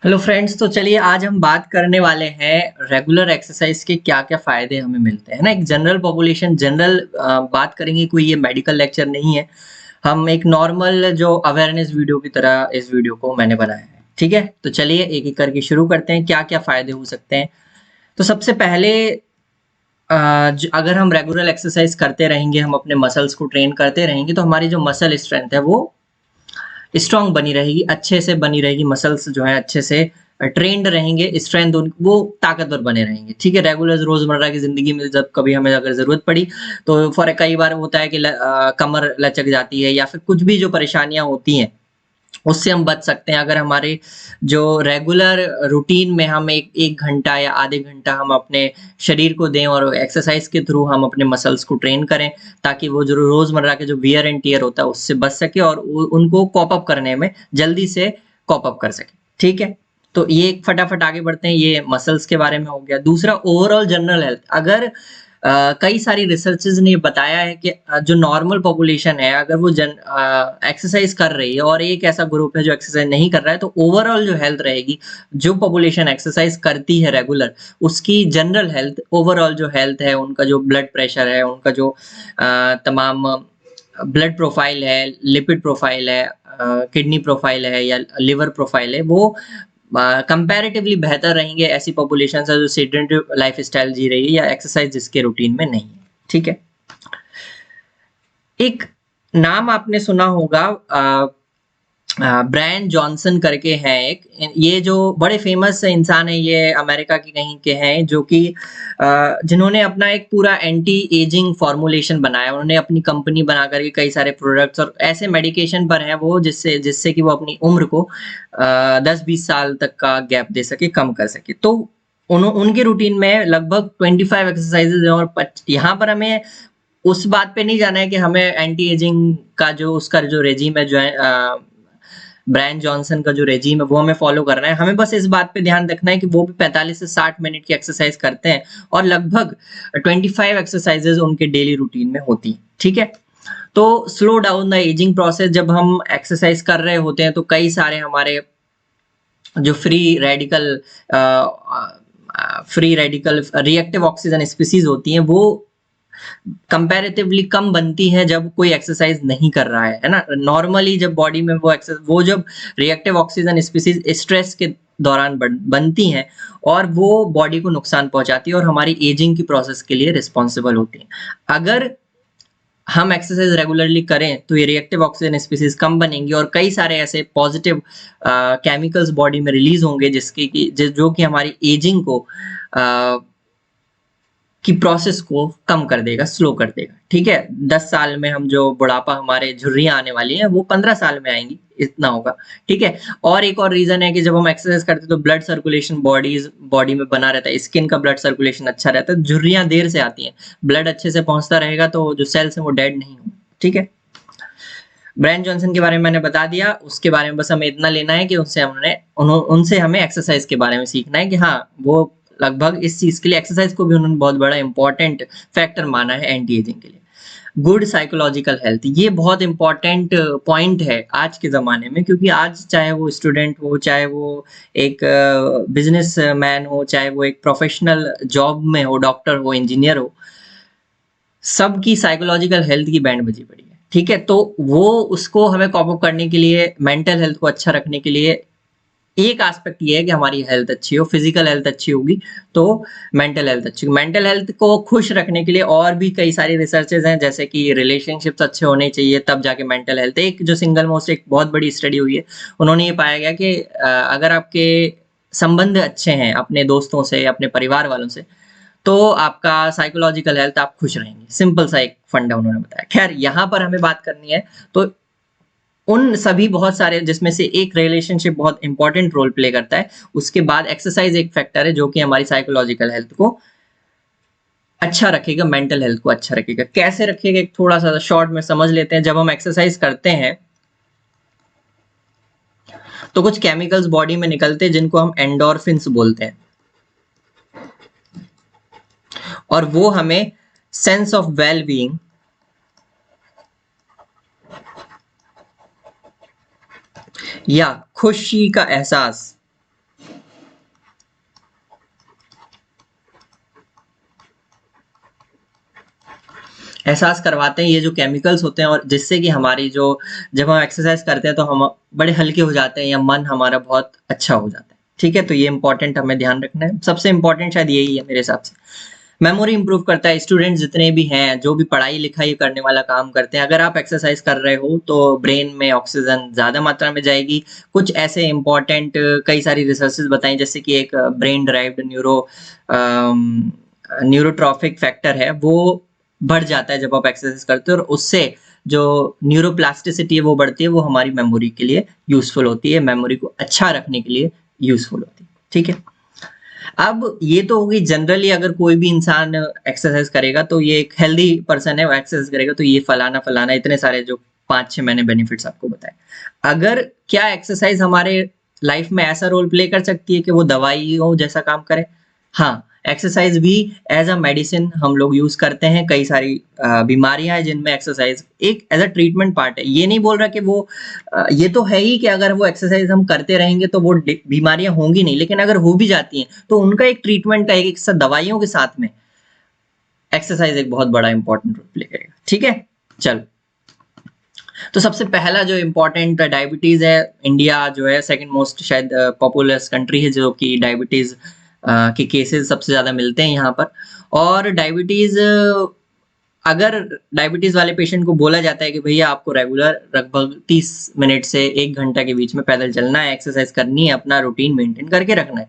Hello friends, तो चलिए आज हम बात करने वाले हैं रेगुलर एक्सरसाइज के क्या-क्या फ़ायदे हमें मिलते हैं ना। एक जनरल पॉपुलेशन जनरल बात करेंगे, कोई ये मेडिकल लेक्चर नहीं है। हम एक नॉर्मल जो अवेयरनेस वीडियो की तरह इस वीडियो को मैंने बनाया है, ठीक है? तो चलिए एक-एक करके शुरू करते हैं, क्या-क्या फ़ायदे हो सकते हैं। तो सबसे पहले अगर हम रेगुलर एक्सरसाइज करते रहेंगे, हम अपने मसल्स को ट्रेन करते रहेंगे, तो हमारी जो मसल स्ट्रेंथ है वो स्ट्रॉन्ग बनी रहेगी, अच्छे से बनी रहेगी, मसल्स जो है अच्छे से ट्रेन्ड रहेंगे, स्ट्रेंथ वो ताकतवर बने रहेंगे, ठीक है? रेगुलर रोज़मर्रा की ज़िंदगी में जब कभी हमें अगर ज़रूरत पड़ी, तो कई बार होता है कि कमर लचक जाती है या फिर कुछ भी जो परेशानियाँ होती हैं, उससे हम बच सकते हैं अगर हमारे जो रेगुलर रूटीन में हम 1 घंटा या आधे घंटा हम अपने शरीर को दें और एक्सरसाइज के थ्रू हम अपने मसल्स को ट्रेन करें, ताकि वो जो रोज़मर्रा के जो वियर एंड टियर होता है उससे बच सके और उ उनको कॉप अप करने में जल्दी से कॉप अप कर सकें, ठीक है? तो ये फटाफट आगे बढ़ते हैं, ये मसल्स के बारे में हो गया। दूसरा ओवरऑल जनरल हेल्थ, अगर कई सारी रिसर्चेज़ ने बताया है कि जो नॉर्मल पॉपुलेशन है अगर वो एक्सरसाइज़ कर रही है और एक ऐसा ग्रुप है जो एक्सरसाइज़ नहीं कर रहा है, तो ओवरऑल जो हेल्थ रहेगी, जो पॉपुलेशन एक्सरसाइज़ करती है रेगुलर, उसकी जनरल हेल्थ, ओवरऑल जो हेल्थ है, उनका जो ब्लड प्रेशर है, उनका जो तमाम ब्लड प्रोफाइल है, लिपिड प्रोफाइल है, किडनी प्रोफाइल है या लिवर प्रोफाइल है, वो कंपैरेटिवली बेहतर रहेंगे ऐसी पॉपुलेशन से जो सेडेंटरी लाइफस्टाइल जी रही है या एक्सरसाइज जिसके रूटीन में नहीं है, ठीक है? एक नाम आपने सुना होगा, ब्रायन जॉनसन करके हैं एक, ये जो बड़े फेमस इंसान है, ये अमेरिका के कहीं के हैं जो कि जिन्होंने अपना एक पूरा एंटी एजिंग फॉर्मुलेशन बनाया। उन्होंने अपनी कंपनी बना करके कई सारे प्रोडक्ट्स और ऐसे मेडिकेशन पर हैं वो जिससे जिससे कि वो अपनी उम्र को 10-20 साल तक का गैप दे सके, कम कर सके। तो उनके रूटीन में लगभग 25 एक्सरसाइजेज हैं और यहाँ पर हमें उस बात पे नहीं जाना है कि हमें एंटी एजिंग का जो उसका जो रेजीम है, जो है ब्रायन जॉनसन का जो रेजीम है वो हमें फॉलो करना है। हमें बस इस बात पे ध्यान रखना है कि वो भी 45 से 60 मिनट की एक्सरसाइज करते हैं और लगभग 25 एक्सरसाइजेज उनके डेली रूटीन में होती हैं, ठीक है? तो slow down the ageing process, जब हम एक्सरसाइज कर रहे होते हैं तो कई सारे हमारे जो free radical reactive oxygen species होती हैं, वो कंपैरेटिवली कम बनती हैं जब कोई एक्सरसाइज नहीं कर रहा है ना? नॉर्मली जब बॉडी में वो जब रिएक्टिव ऑक्सीजन स्पीशीज स्ट्रेस के दौरान बनती हैं और वो बॉडी को नुकसान पहुंचाती है और हमारी एजिंग की प्रोसेस के लिए रिस्पॉन्सिबल होती हैं। अगर हम एक्सरसाइज रेगुलरली करें तो ये रिएक्टिव ऑक्सीजन स्पीशीज कम बनेंगी और कई सारे ऐसे पॉजिटिव केमिकल्स बॉडी में रिलीज होंगे जो कि हमारी एजिंग को की प्रोसेस को कम कर देगा, स्लो कर देगा, ठीक है? 10 साल में हम जो बुढ़ापा हमारे झुर्रियाँ आने वाली हैं, वो 15 साल में आएँगी, इतना होगा, ठीक है? और एक और रीज़न है कि जब हम एक्सरसाइज़ करते हैं तो ब्लड सर्कुलेशन बॉडी में बना रहता है, स्किन का ब्लड सर्कुलेशन अच्छा रहता है, झुर्रियाँ देर से आती हैं। ब्लड अच्छे से पहुँचता रहेगा तो जो सेल्स हैं वो डेड नहीं होंगे, ठीक है? ब्रायन जॉनसन के बारे में मैंने बता दिया, उसके बारे में बस हमें इतना लेना है कि उनसे हमें एक्सरसाइज़ के बारे में सीखना है कि हाँ, वो लगभग इस चीज़ के लिए एक्सरसाइज़ को भी उन्होंने बहुत बड़ा इम्पोर्टेंट फैक्टर माना है एंटी एजिंग के लिए। गुड साइकोलॉजिकल हेल्थ, ये बहुत इम्पोर्टेंट पॉइंट है आज के ज़माने में, क्योंकि आज चाहे वो स्टूडेंट हो, चाहे वो एक बिज़नेसमैन हो, चाहे वो एक प्रोफ़ेशनल जॉब में हो, डॉक्टर हो, इंजीनियर हो, सबकी साइकोलॉजिकल हेल्थ की बैंड बजी पड़ी है, ठीक है? तो वो उसको हमें कॉप अप करने के लिए, मेंटल हेल्थ को अच्छा रखने के लिए एक एस्पेक्ट ये है कि हमारी हेल्थ अच्छी हो, फिजिकल हेल्थ अच्छी होगी तो मेंटल हेल्थ अच्छी होगी। मेंटल हेल्थ को खुश रखने के लिए और भी कई सारी रिसर्चेज़ हैं, जैसे कि रिलेशनशिप्स अच्छे होने चाहिए तब जाके मेंटल हेल्थ। एक जो सिंगल मोस्ट एक बहुत बड़ी स्टडी हुई है, उन्होंने ये पाया गया कि अगर आपके संबंध अच्छे हैं अपने दोस्तों से, अपने परिवार वालों से, तो आपका साइकोलॉजिकल हेल्थ, आप खुश रहेंगे। सिंपल सा एक फंडा उन्होंने बताया। ख़ैर यहाँ पर हमें बात करनी है, तो उन सभी बहुत सारे जिसमें से एक रिलेशनशिप बहुत इंपॉर्टेंट रोल प्ले करता है, उसके बाद एक्सरसाइज़ एक फैक्टर है जो कि हमारी साइकोलॉजिकल हेल्थ को अच्छा रखेगा, मेंटल हेल्थ को अच्छा रखेगा। कैसे रखेगा, एक थोड़ा-सा शॉर्ट में समझ लेते हैं। जब हम एक्सरसाइज़ करते हैं, तो कुछ केमिकल्स बॉडी में निकलते हैं जिनको हम एंडोर्फिन्स बोलते हैं और वो हमें सेंस ऑफ वेल बीइंग या खुशी का एहसास एहसास करवाते हैं ये जो केमिकल्स होते हैं, और जिससे कि हमारी जो जब हम एक्सरसाइज करते हैं तो हम बड़े हल्के हो जाते हैं या मन हमारा बहुत अच्छा हो जाता है। ठीक है, तो ये इंपॉर्टेंट हमें ध्यान रखना है, सबसे इंपॉर्टेंट शायद यही है मेरे हिसाब से। मेमोरी इंप्रूव करता है, स्टूडेंट्स जितने भी हैं जो भी पढ़ाई लिखाई करने वाला काम करते हैं, अगर आप एक्सरसाइज कर रहे हो तो ब्रेन में ऑक्सीजन ज्यादा मात्रा में जाएगी। कुछ ऐसे इंपॉर्टेंट कई सारी रिसर्चेस बताई, जैसे कि एक ब्रेन ड्राइव्ड न्यूरोट्रॉफिक फैक्टर है, वो बढ़ जाता है जब आप एक्सरसाइज करते हो, और उससे जो न्यूरोप्लास्टिसिटी है वो बढ़ती है, वो हमारी मेमोरी के लिए यूजफुल होती है, मेमोरी को अच्छा रखने के लिए यूजफुल होती है। ठीक है, अब ये तो होगी जनरली, अगर कोई भी इंसान एक्सरसाइज करेगा तो ये एक हेल्दी पर्सन है, वो एक्सरसाइज करेगा तो ये फलाना फलाना इतने सारे जो 5-6 मैंने बेनिफिट्स आपको बताए। अगर क्या एक्सरसाइज हमारे लाइफ में ऐसा रोल प्ले कर सकती है कि वो दवाइयों जैसा काम करे? हाँ, एक्सरसाइज भी एज अ मेडिसिन हम लोग यूज करते हैं। कई सारी बीमारियां हैं जिनमें एक्सरसाइज एक एज अ ट्रीटमेंट पार्ट है। ये नहीं बोल रहा कि वो ये तो है ही कि अगर वो एक्सरसाइज हम करते रहेंगे तो वो बीमारियां होंगी नहीं, लेकिन अगर हो भी जाती हैं तो उनका एक ट्रीटमेंट का एक साथ दवाइयों के साथ में एक्सरसाइज एक बहुत बड़ा इंपॉर्टेंट रोल प्ले करेगा। ठीक है, चलो, तो सबसे पहला जो इम्पोर्टेंट डायबिटीज है, इंडिया जो है सेकंड मोस्ट शायद पॉपुलस कंट्री है जो कि डायबिटीज के केसेस सबसे ज्यादा मिलते हैं यहाँ पर। और डायबिटीज, अगर डायबिटीज वाले पेशेंट को बोला जाता है कि भैया आपको रेगुलर लगभग 30 मिनट से 1 घंटा के बीच में पैदल चलना है, एक्सरसाइज करनी है, अपना रूटीन मेंटेन करके रखना है,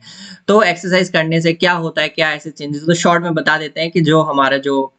तो एक्सरसाइज करने से क्या होता है, क्या ऐसे चेंजेस, तो शॉर्ट में बता देते हैं कि जो हमारा जो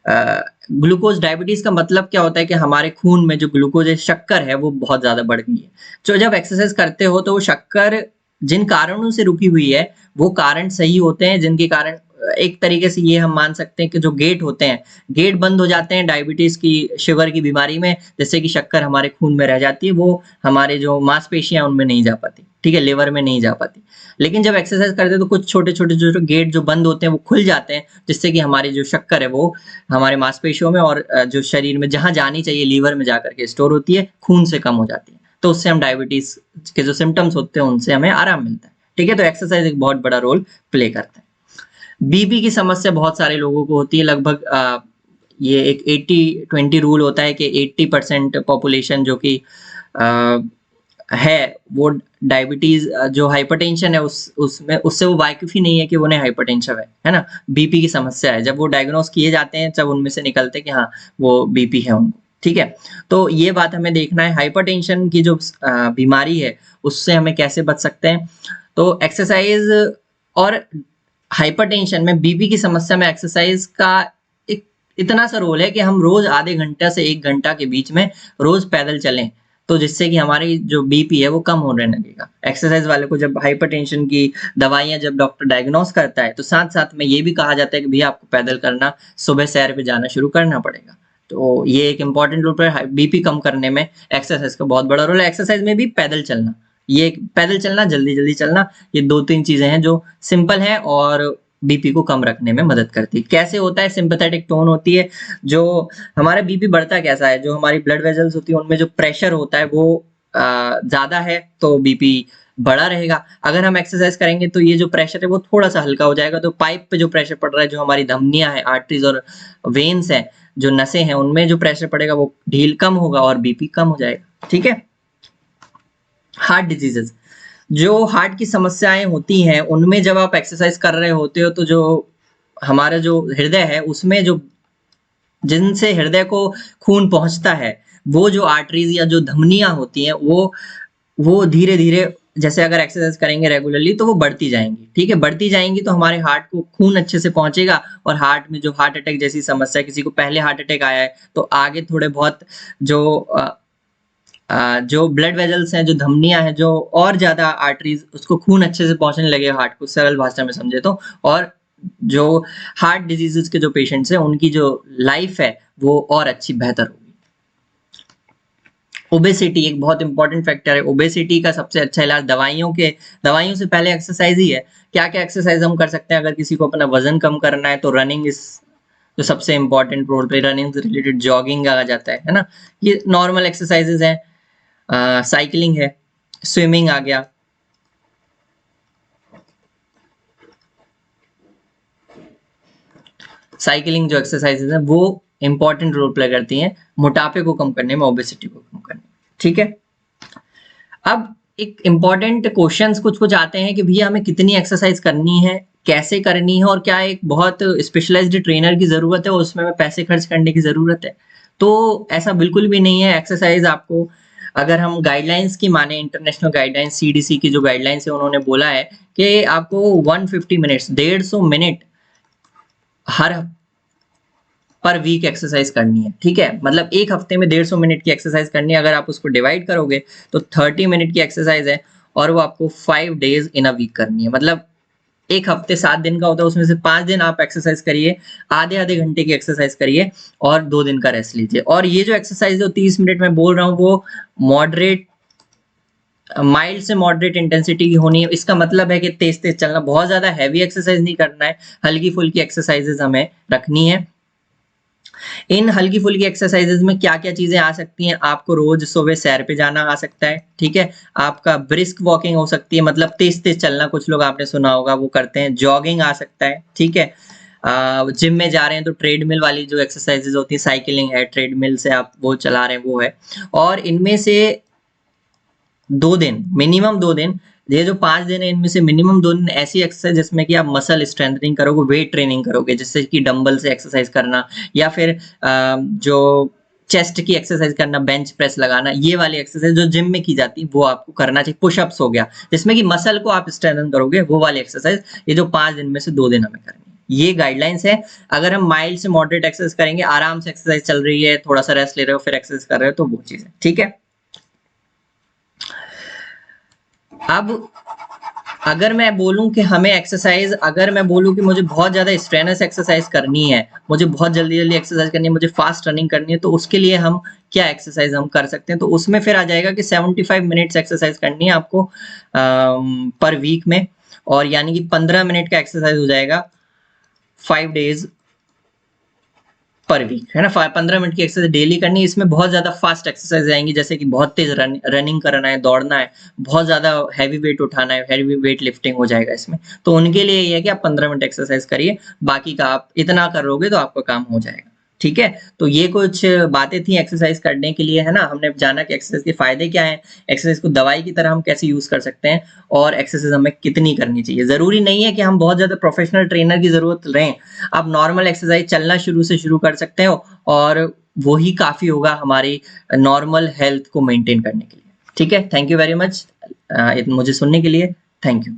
ग्लूकोज, डायबिटीज का मतलब क्या होता है कि हमारे खून में जो ग्लूकोज है, शक्कर है, वो बहुत ज्यादा बढ़ गई है। तो जब एक्सरसाइज करते हो तो वो शक्कर जिन कारणों से रुकी हुई है वो कारण सही होते हैं, जिनके कारण एक तरीके से ये हम मान सकते हैं कि जो गेट होते हैं, गेट बंद हो जाते हैं डायबिटीज की, शुगर की बीमारी में, जैसे कि शक्कर हमारे खून में रह जाती है, वो हमारे जो मांसपेशियां उनमें नहीं जा पाती, ठीक है, लिवर में नहीं जा पाती। लेकिन जब एक्सरसाइज करते हैं तो कुछ छोटे छोटे जो गेट जो बंद होते हैं वो खुल जाते हैं, जिससे कि हमारी जो शक्कर है वो हमारे मांसपेशियों में और जो शरीर में जहां जानी चाहिए लीवर में जाकर के स्टोर होती है, खून से कम हो जाती है, तो उससे हम डायबिटीज के जो सिम्टम्स होते हैं उनसे हमें आराम मिलता है। ठीक है, तो एक्सरसाइज एक बहुत बड़ा रोल प्ले करता है। बीपी की समस्या बहुत सारे लोगों को होती है, लगभग ये एक 80-20 रूल होता है कि 80% पॉपुलेशन जो कि है वो डायबिटीज जो हाइपरटेंशन है उसमें उससे वो वाकिफ ही नहीं है कि उन्हें हाइपरटेंशन है ना, बीपी की समस्या है। जब वो डायग्नोस किए जाते हैं तब उनमें से निकलते हैं कि हाँ वो बीपी है उनको। ठीक है, तो ये बात हमें देखना है, हाइपरटेंशन की जो बीमारी है उससे हमें कैसे बच सकते हैं। तो एक्सरसाइज और हाइपरटेंशन में, बीपी की समस्या में एक्सरसाइज का एक इतना सा रोल है कि हम रोज आधे घंटा से 1 घंटा के बीच में रोज पैदल चलें, तो जिससे कि हमारी जो बीपी है वो कम होने लगेगा। एक्सरसाइज वाले को जब हाइपरटेंशन की दवाइयां जब डॉक्टर डायग्नोस करता है तो साथ साथ में ये भी कहा जाता है कि भैया आपको पैदल करना, सुबह सैर पे जाना शुरू करना पड़ेगा। तो ये एक इंपॉर्टेंट रोल है बीपी कम करने में, एक्सरसाइज का बहुत बड़ा रोल है। एक्सरसाइज में भी पैदल चलना, ये पैदल चलना, जल्दी जल्दी चलना, ये 2-3 चीजें हैं जो सिंपल हैं और बीपी को कम रखने में मदद करती है। कैसे होता है? सिंपैथेटिक टोन होती है, जो हमारा बीपी बढ़ता कैसा है, जो हमारी ब्लड वेजल्स होती है उनमें जो प्रेशर होता है वो ज्यादा है तो बीपी बढ़ा रहेगा। अगर हम एक्सरसाइज करेंगे तो ये जो प्रेशर है वो थोड़ा सा हल्का हो जाएगा, तो पाइप पे जो प्रेशर पड़ रहा है, जो हमारी धमनियां हैं, आर्टरीज और वेन्स हैं, जो नसें हैं, उनमें जो प्रेशर पड़ेगा वो ढील कम होगा और बीपी कम हो जाएगा। ठीक है, हार्ट डिजीजेस, जो हार्ट की समस्याएं होती हैं उनमें जब आप एक्सरसाइज कर रहे होते हो तो जो हमारा जो हृदय है उसमें जो जिनसे हृदय को खून पहुंचता है, वो जो आर्टरीज या जो धमनियां होती हैं वो धीरे धीरे, जैसे अगर एक्सरसाइज करेंगे रेगुलरली तो वो बढ़ती जाएंगी। ठीक है, बढ़ती जाएंगी तो हमारे हार्ट को खून अच्छे से पहुंचेगा, और हार्ट में जो हार्ट अटैक जैसी समस्या, किसी को पहले हार्ट अटैक आया है तो आगे थोड़े बहुत जो ब्लड वेजल्स हैं, जो धमनियां हैं, जो और ज्यादा आर्टरीज, उसको खून अच्छे से पहुंचने लगे हार्ट को, सरल भाषा में समझे तो। और जो हार्ट डिजीजेस के जो पेशेंट्स हैं उनकी जो लाइफ है वो और अच्छी बेहतर होगी। ओबेसिटी एक बहुत इंपॉर्टेंट फैक्टर है। ओबेसिटी का सबसे अच्छा इलाज दवाइयों से पहले एक्सरसाइज ही है। क्या क्या एक्सरसाइज हम कर सकते हैं? अगर किसी को अपना वजन कम करना है तो रनिंग इस जो सबसे इंपॉर्टेंट रोल प्ले, रनिंग से रिलेटेड जॉगिंग आ जाता है ना। ये नॉर्मल एक्सरसाइजेज हैं, साइकिलिंग है, स्विमिंग आ गया, साइकिलिंग जो एक्सरसाइजेज है वो इंपॉर्टेंट रोल प्ले करती हैं मोटापे को कम करने में, ओबेसिटी को कम करने में। ठीक है, अब एक इम्पॉर्टेंट क्वेश्चंस कुछ कुछ आते हैं कि भैया हमें कितनी एक्सरसाइज करनी है, कैसे करनी है, और क्या एक बहुत स्पेशलाइज्ड ट्रेनर की जरूरत है और उसमें पैसे खर्च करने की जरूरत है। तो ऐसा बिल्कुल भी नहीं है। एक्सरसाइज आपको, अगर हम गाइडलाइंस की माने, इंटरनेशनल गाइडलाइंस सीडीसी की जो गाइडलाइंस है, उन्होंने बोला है कि आपको 150 मिनट्स 150 मिनट हर पर वीक एक्सरसाइज करनी है। ठीक है, मतलब एक हफ्ते में 150 मिनट की एक्सरसाइज करनी है। अगर आप उसको डिवाइड करोगे तो 30 मिनट की एक्सरसाइज है और वो आपको 5 डेज इन अ वीक करनी है। मतलब एक हफ्ते 7 दिन का होता है, उसमें से 5 दिन आप एक्सरसाइज करिए, आधे आधे घंटे की एक्सरसाइज करिए और 2 दिन का रेस्ट लीजिए। और ये जो एक्सरसाइज जो 30 मिनट में बोल रहा हूँ वो मॉडरेट, माइल्ड से मॉडरेट इंटेंसिटी की होनी है। इसका मतलब है कि तेज तेज चलना, बहुत ज्यादा हैवी एक्सरसाइज नहीं करना है, हल्की फुल्की एक्सरसाइजेज हमें रखनी है। इन हल्की फुल्की एक्सरसाइजेज में क्या क्या चीजें आ सकती हैं, आपको रोज सुबह सैर पे जाना आ सकता है। ठीक है, आपका ब्रिस्क वॉकिंग हो सकती है, मतलब तेज तेज चलना, कुछ लोग आपने सुना होगा वो करते हैं। जॉगिंग आ सकता है। ठीक है, जिम में जा रहे हैं तो ट्रेडमिल वाली जो एक्सरसाइजेज होती है, साइकिलिंग है, ट्रेडमिल से आप वो चला रहे हैं, वो है। और इनमें से 2 दिन, मिनिमम 2 दिन, ये जो 5 दिन है इनमें से मिनिमम 2 दिन ऐसी एक्सरसाइज जिसमें कि आप मसल स्ट्रेंथनिंग करोगे, वेट ट्रेनिंग करोगे, जैसे कि डंबल से एक्सरसाइज करना, या फिर जो चेस्ट की एक्सरसाइज करना, बेंच प्रेस लगाना, ये वाली एक्सरसाइज जो जिम में की जाती है वो आपको करना चाहिए। पुशअप्स हो गया, जिसमें कि मसल को आप स्ट्रेंथन करोगे, वो वाली एक्सरसाइज, ये जो 5 दिन में से 2 दिन हमें करनी है। ये गाइडलाइंस है। अगर हम माइल्ड से मॉडरेट एक्सरसाइज करेंगे, आराम से एक्सरसाइज चल रही है, थोड़ा सा रेस्ट ले रहे हो फिर एक्सरसाइज कर रहे हो, तो वो चीज है। ठीक है, अब अगर मैं बोलूं कि हमें एक्सरसाइज, अगर मैं बोलूं कि मुझे बहुत ज्यादा स्ट्रेनस एक्सरसाइज करनी है, मुझे बहुत जल्दी जल्दी एक्सरसाइज करनी है, मुझे फास्ट रनिंग करनी है, तो उसके लिए हम क्या एक्सरसाइज हम कर सकते हैं, तो उसमें फिर आ जाएगा कि 75 मिनट्स एक्सरसाइज करनी है आपको पर वीक में, और यानी कि 15 मिनट का एक्सरसाइज हो जाएगा 5 डेज पर वीक, है ना। 15 मिनट की एक्सरसाइज डेली करनी है। इसमें बहुत ज्यादा फास्ट एक्सरसाइज आएंगी, जैसे कि बहुत तेज रनिंग करना है, दौड़ना है, बहुत ज्यादा हैवी वेट उठाना है, हैवी वेट लिफ्टिंग हो जाएगा इसमें। तो उनके लिए ये है कि आप 15 मिनट एक्सरसाइज करिए, बाकी का आप इतना करोगे तो आपका काम हो जाएगा। ठीक है, तो ये कुछ बातें थी एक्सरसाइज करने के लिए, है ना। हमने जाना कि एक्सरसाइज के फायदे क्या हैं, एक्सरसाइज को दवाई की तरह हम कैसे यूज कर सकते हैं, और एक्सरसाइज हमें कितनी करनी चाहिए। जरूरी नहीं है कि हम बहुत ज्यादा प्रोफेशनल ट्रेनर की जरूरत रहें, आप नॉर्मल एक्सरसाइज चलना शुरू से शुरू कर सकते हो और वही काफी होगा हमारी नॉर्मल हेल्थ को मेंटेन करने के लिए। ठीक है, थैंक यू वेरी मच मुझे सुनने के लिए, थैंक यू।